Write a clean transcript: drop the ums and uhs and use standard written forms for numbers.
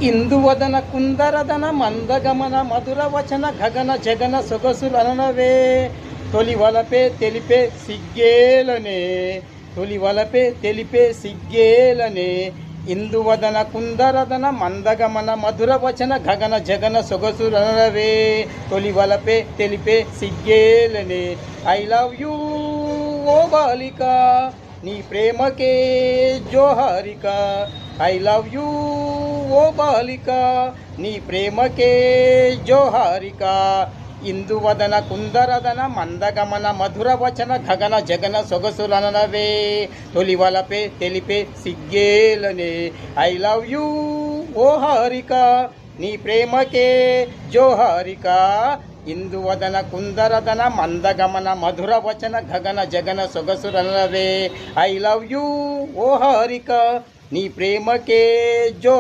ఇందువదన కుందరదన మందగమన మధుర వచన గగన జగన సొగసులనవే తొలివలపే తెలిపే సిగ్గేలనే తొలివలపే తెలిపే సిగ్గేలనే ఇందువదన కుందరదన మందగమన మధుర వచన గగన జగన సొగసులనవే తొలివలపే తెలిపే సిగ్గేలనే ఐ లవ్ యూ ఓ బాలిక నీ ప్రేమకే జోహారిక ఐ లవ్ యూ ఓ బాలిక నీ ప్రేమకే జోహారిక ఇందువదన కుందరదన మందగమన మధుర వచన గగన జగన సొగసులనవే తొలివలపే తెలిపే సిగ్గేలనే ఐ లవ్ యూ ఓ హారిక నీ ప్రేమకే జోహారిక ఇందువదన కుందరదన మందగమన మధుర వచన గగన జగన సొగసులనవే ఐ లవ్ యూ ఓ హారిక నీ ప్రేమకే జో